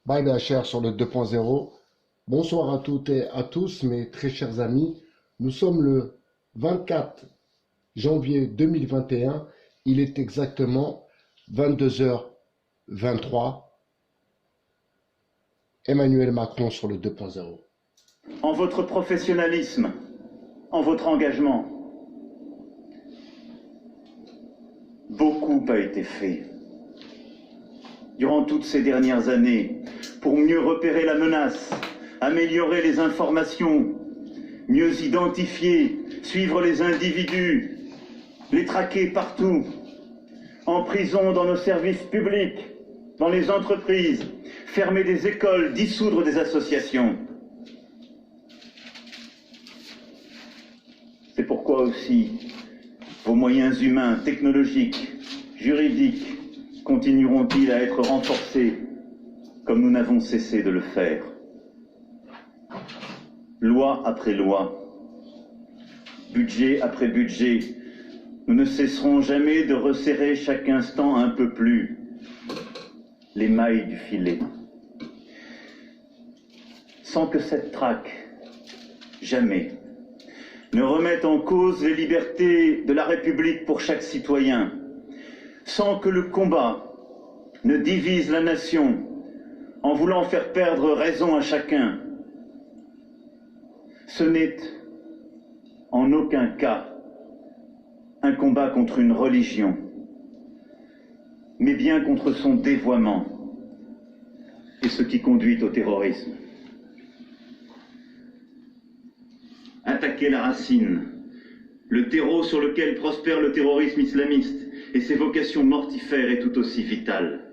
Bye BHR sur le 2.0. Bonsoir à toutes et à tous, mes très chers amis. Nous sommes le 24 janvier 2021. Il est exactement 22h23. Emmanuel Macron sur le 2.0. En votre professionnalisme, en votre engagement, beaucoup a été fait. Durant toutes ces dernières années, pour mieux repérer la menace, améliorer les informations, mieux identifier, suivre les individus, les traquer partout, en prison, dans nos services publics, dans les entreprises, fermer des écoles, dissoudre des associations. C'est pourquoi aussi vos moyens humains, technologiques, juridiques, continueront-ils à être renforcés comme nous n'avons cessé de le faire. Loi après loi, budget après budget, nous ne cesserons jamais de resserrer chaque instant un peu plus les mailles du filet. Sans que cette traque, jamais, ne remette en cause les libertés de la République pour chaque citoyen, sans que le combat ne divise la nation en voulant faire perdre raison à chacun. Ce n'est en aucun cas un combat contre une religion, mais bien contre son dévoiement et ce qui conduit au terrorisme. Attaquer la racine, le terreau sur lequel prospère le terrorisme islamiste et ses vocations mortifères est tout aussi vital.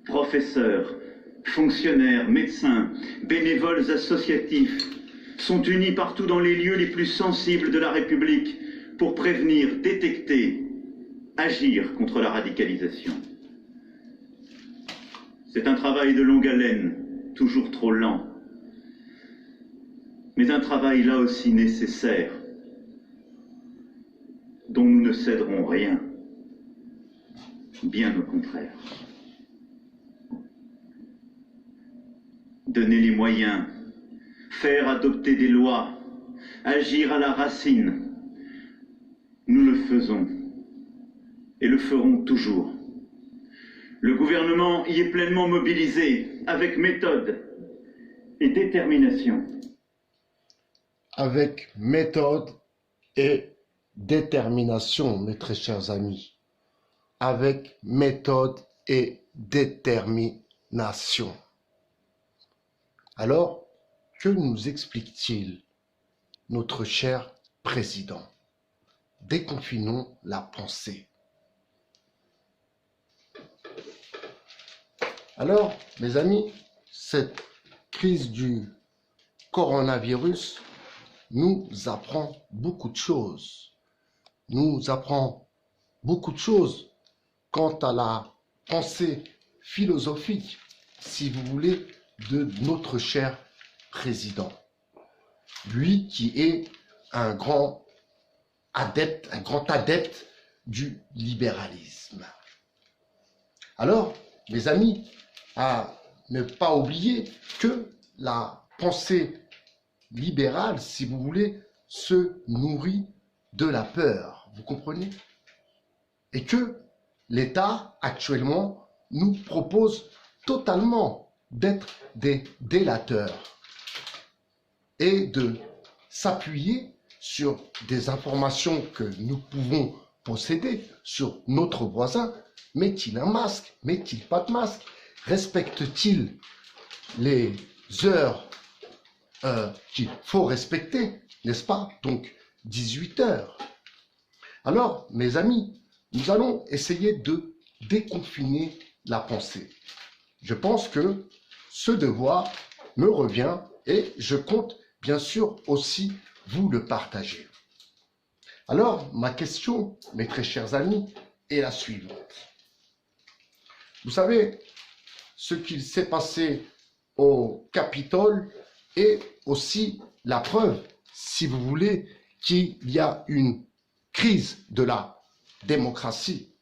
Professeurs, fonctionnaires, médecins, bénévoles associatifs sont unis partout dans les lieux les plus sensibles de la République pour prévenir, détecter, agir contre la radicalisation. C'est un travail de longue haleine, toujours trop lent, mais un travail là aussi nécessaire, dont nous ne céderons rien, bien au contraire. Donner les moyens, faire adopter des lois, agir à la racine, nous le faisons et le ferons toujours. Le gouvernement y est pleinement mobilisé, avec méthode et détermination. Avec méthode et détermination, mes très chers amis. Avec méthode et détermination. Alors, que nous explique-t-il, notre cher président? Déconfinons la pensée. Alors, mes amis, cette crise du coronavirus nous apprend beaucoup de choses. Nous apprend beaucoup de choses quant à la pensée philosophique, si vous voulez, de notre cher président. Lui qui est un grand adepte du libéralisme. Alors, mes amis, à ne pas oublier que la pensée libérale, si vous voulez, se nourrit de la peur, vous comprenez? Et que l'État, actuellement, nous propose totalement d'être des délateurs et de s'appuyer sur des informations que nous pouvons posséder sur notre voisin. Met-il un masque? Met-il pas de masque? Respecte-t-il les heures qu'il faut respecter, n'est-ce pas? Donc 18 heures. Alors, mes amis, nous allons essayer de déconfiner la pensée. Je pense que ce devoir me revient et je compte bien sûr aussi vous le partager. Alors, ma question, mes très chers amis, est la suivante. Vous savez, ce qu'il s'est passé au Capitole est aussi la preuve, si vous voulez, qu'il y a une crise de la démocratie.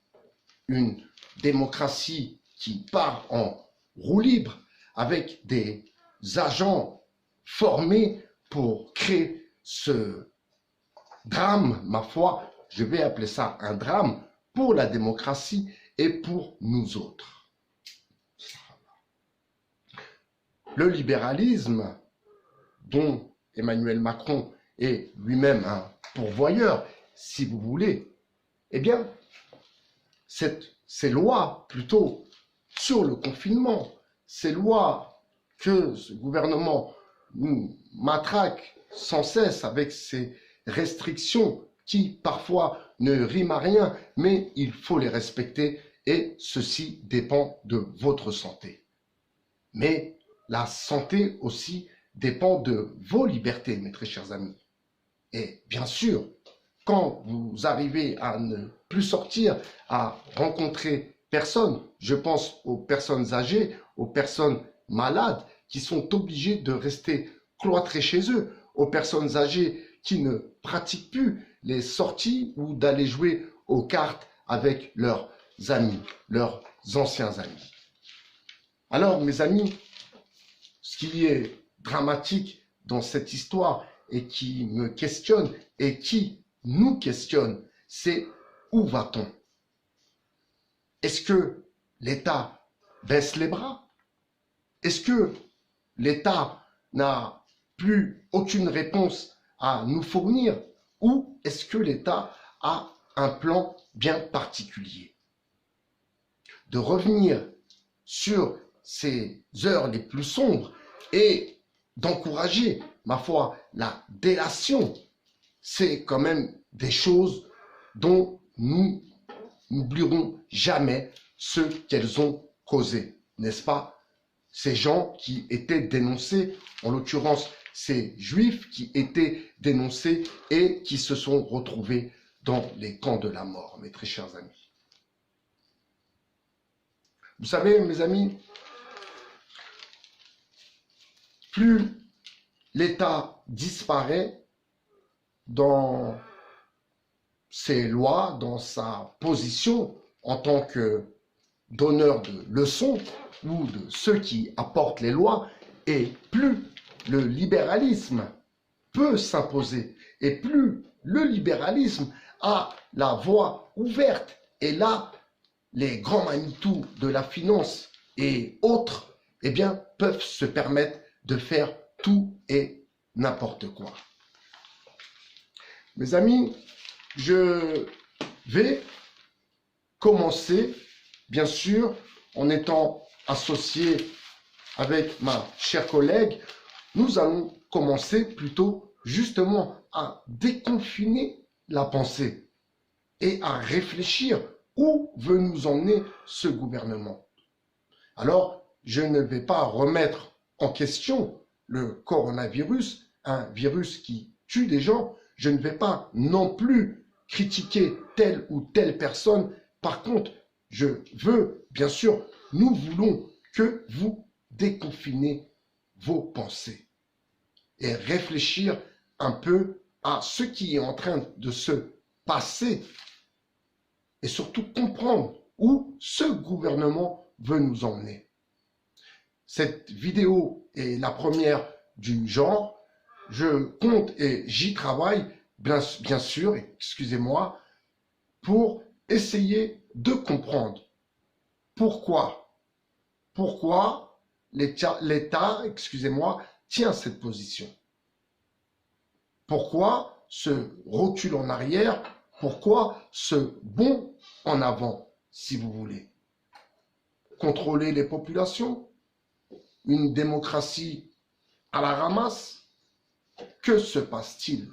Une démocratie qui part en roue libre avec des agents formés pour créer ce drame, ma foi, je vais appeler ça un drame pour la démocratie et pour nous autres. Le libéralisme, dont Emmanuel Macron est lui-même un pourvoyeur, si vous voulez, eh bien, ces lois, plutôt, sur le confinement, ces lois que ce gouvernement nous matraque sans cesse avec ces restrictions qui, parfois, ne riment à rien, mais il faut les respecter et ceci dépend de votre santé. Mais la santé aussi dépend de vos libertés, mes très chers amis. Et bien sûr, quand vous arrivez à ne plus sortir, à rencontrer personne, je pense aux personnes âgées, aux personnes malades qui sont obligées de rester cloîtrées chez eux, aux personnes âgées qui ne pratiquent plus les sorties ou d'aller jouer aux cartes avec leurs amis, leurs anciens amis. Alors, mes amis, ce qui est dramatique dans cette histoire et qui me questionne et qui nous questionne, c'est où va-t-on? Est-ce que l'État baisse les bras? Est-ce que l'État n'a plus aucune réponse à nous fournir? Ou est-ce que l'État a un plan bien particulier? De revenir sur ces heures les plus sombres et d'encourager, ma foi, la délation, c'est quand même des choses dont nous n'oublierons jamais ce qu'elles ont causé, n'est-ce pas? Ces gens qui étaient dénoncés, en l'occurrence ces juifs qui étaient dénoncés et qui se sont retrouvés dans les camps de la mort, mes très chers amis. Vous savez, mes amis, plus l'État disparaît dans ses lois, dans sa position en tant que donneur de leçons ou de ceux qui apportent les lois, et plus le libéralisme peut s'imposer, et plus le libéralisme a la voie ouverte, et là, les grands Manitou de la finance et autres, eh bien, peuvent se permettre de faire tout et n'importe quoi. Mes amis, je vais commencer, bien sûr, en étant associé avec ma chère collègue, nous allons commencer plutôt justement à déconfiner la pensée et à réfléchir où veut nous emmener ce gouvernement. Alors, je ne vais pas remettre en question le coronavirus, un virus qui tue des gens. Je ne vais pas non plus critiquer telle ou telle personne. Par contre, je veux, bien sûr, nous voulons que vous déconfinez vos pensées et réfléchir un peu à ce qui est en train de se passer et surtout comprendre où ce gouvernement veut nous emmener. Cette vidéo est la première du genre. Je compte et j'y travaille, bien sûr, excusez-moi, pour essayer de comprendre pourquoi l'État, excusez-moi, tient cette position. Pourquoi ce recul en arrière? Pourquoi ce bond en avant, si vous voulez? Contrôler les populations? Une démocratie à la ramasse? Que se passe-t-il?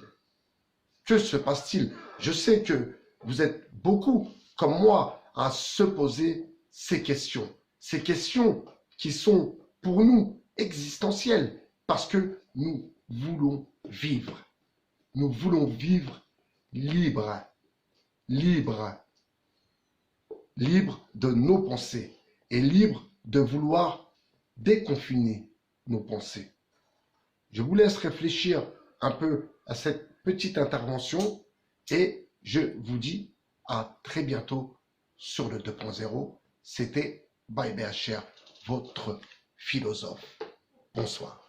Que se passe-t-il? Je sais que vous êtes beaucoup, comme moi, à se poser ces questions qui sont pour nous existentielles, parce que nous voulons vivre. Nous voulons vivre libres, libres de nos pensées et libres de vouloir déconfiner nos pensées. Je vous laisse réfléchir un peu à cette petite intervention et je vous dis à très bientôt sur le 2.0. C'était by BHR, votre philosophe. Bonsoir.